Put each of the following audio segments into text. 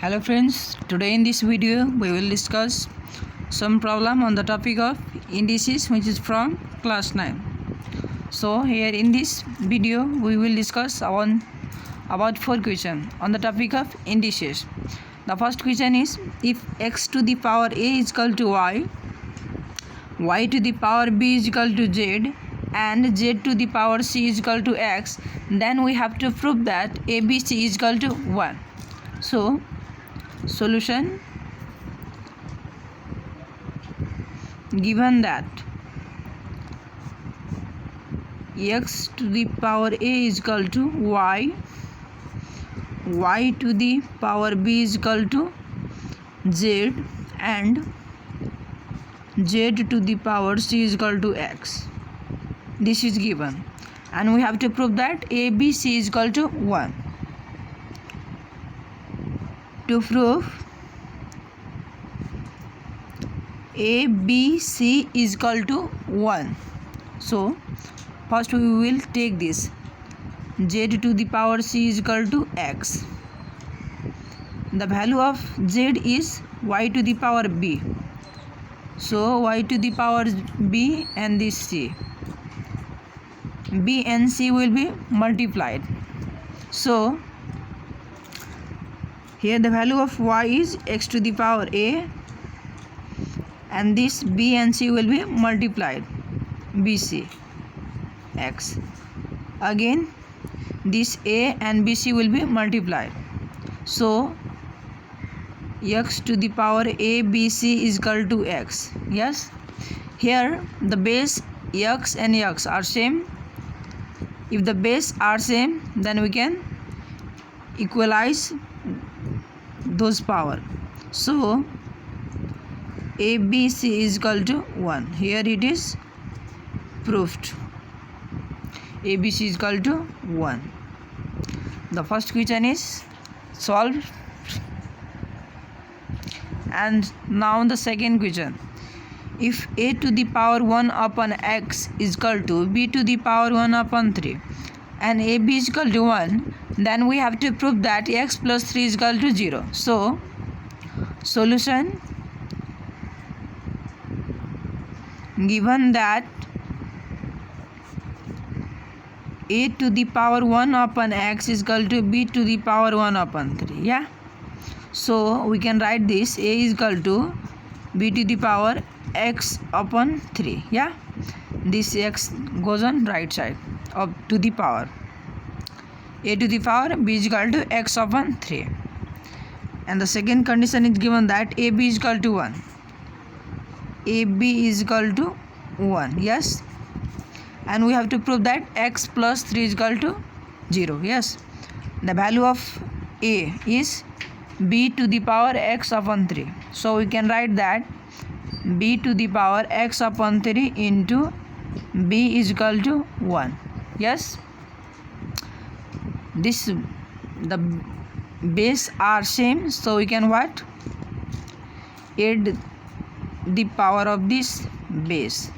Hello friends, today in this video we will discuss some problem on the topic of indices which is from class 9. So here in this video we will discuss about 4 questions on the topic of indices. The first question is, if x to the power a is equal to y to the power b is equal to z and z to the power c is equal to x, then we have to prove that abc is equal to 1. So solution: given that x to the power a is equal to y, y to the power b is equal to z and z to the power c is equal to x. This is given and we have to prove that abc is equal to 1. To prove ABC is equal to 1, so first we will take this z to the power c is equal to x. The value of z is y to the power b, so y to the power b and this c, b and c will be multiplied. So here the value of y is x to the power a and this b and c will be multiplied, bc x. Again this a and bc will be multiplied, so x to the power a bc is equal to x. Yes, here the base x and x are same. If the base are same, then we can equalize those power. So abc is equal to 1. Here it is proved. abc is equal to 1. The first question is solved. And now the second question: if a to the power 1 upon x is equal to b to the power 1 upon 3 and ab is equal to 1, then we have to prove that x plus 3 is equal to 0. So solution: given that a to the power 1 upon x is equal to b to the power 1 upon 3. Yeah, so we can write this: a is equal to b to the power x upon 3. Yeah, this x goes on right side of to the power. A to the power b is equal to x upon 3. And the second condition is given that ab is equal to 1. ab is equal to 1. Yes, and we have to prove that x plus 3 is equal to 0. Yes, the value of a is b to the power x upon 3, so we can write that b to the power x upon 3 into b is equal to 1. Yes, this the base are same, so we can what, add the power of this base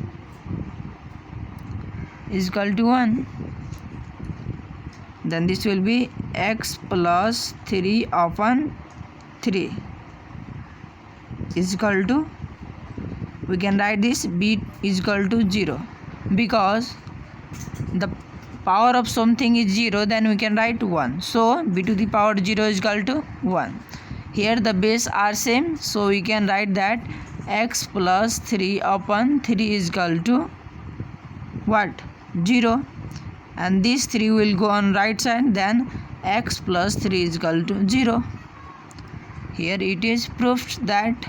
is equal to 1. Then this will be x plus 3 upon 3 is equal to, we can write this b is equal to 0, because the power of something is 0, then we can write 1. So b to the power 0 is equal to 1. Here the base are same, so we can write that x plus 3 upon 3 is equal to what, 0, and this 3 will go on right side, then x plus 3 is equal to 0. Here it is proved that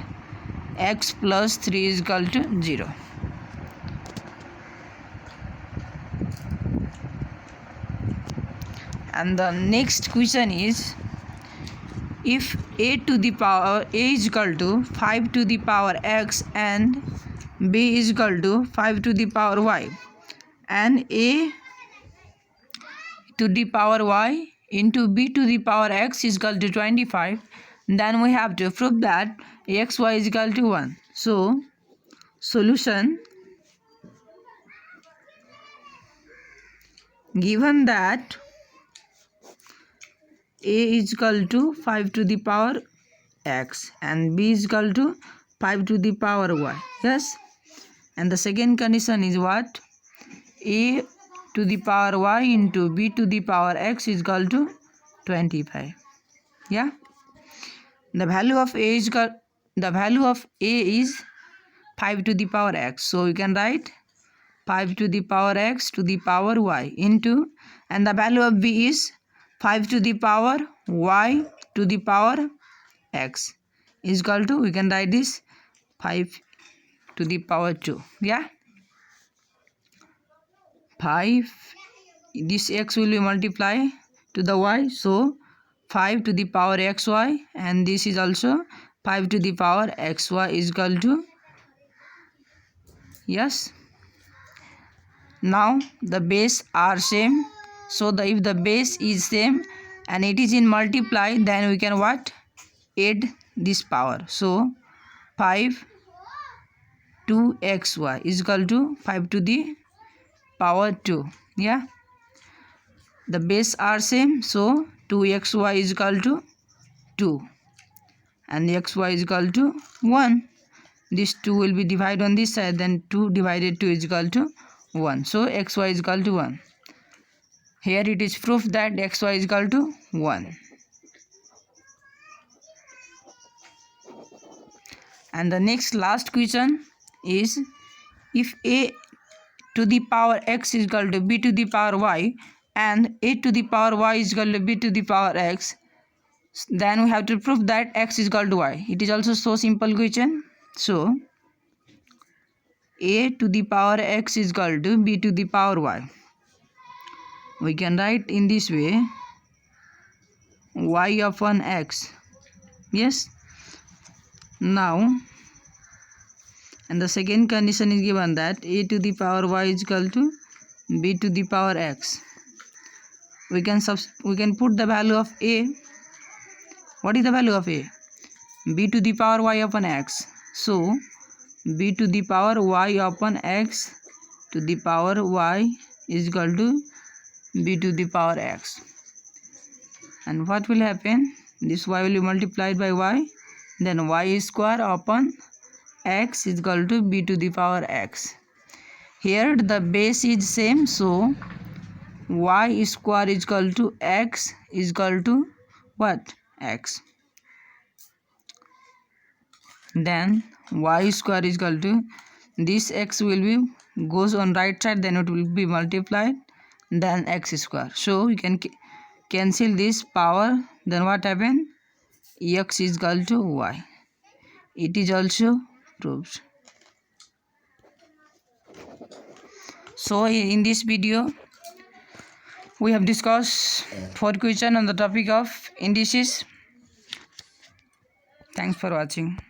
x plus 3 is equal to 0. And the next question is, if a to the power a is equal to 5 to the power x and b is equal to 5 to the power y and a to the power y into b to the power x is equal to 25, then we have to prove that xy is equal to 1. So solution: given that a is equal to 5 to the power x, and b is equal to 5 to the power y. Yes, and the second condition is what? A to the power y into b to the power x is equal to 25. Yeah, the value of a is is 5 to the power x, so you can write 5 to the power x to the power y into, and the value of b is 5 to the power y to the power x is equal to, we can write this 5 to the power 2. Yeah, 5, this x will be multiplied to the y, so 5 to the power xy, and this is also 5 to the power xy is equal to, yes. Now the base are same, so if the base is same and it is in multiply, then we can what? Add this power. So 5 to xy is equal to 5 to the power 2. Yeah, the base are same, so 2xy is equal to 2 and xy is equal to 1. This 2 will be divided on this side, then 2 divided 2 is equal to 1. So xy is equal to 1. Here it is proof that xy is equal to 1. And the next last question is, if a to the power x is equal to b to the power y and a to the power y is equal to b to the power x, then we have to prove that x is equal to y. It is also so simple question. So a to the power x is equal to b to the power y. We can write in this way, y upon x. Yes. Now, and the second condition is given that a to the power y is equal to b to the power x. We can put the value of a. What is the value of a? B to the power y upon x. So b to the power y upon x to the power y is equal to b to the power x. And what will happen? This y will be multiplied by y, then y square upon x is equal to b to the power x. Here the base is same, so y square is equal to x is equal to what? X. Then y square is equal to, this x will be goes on right side, then it will be multiplied, then x square. So we can cancel this power, then what happen? X is equal to y. It is also proved. So in this video we have discussed 4 questions on the topic of indices. Thanks for watching.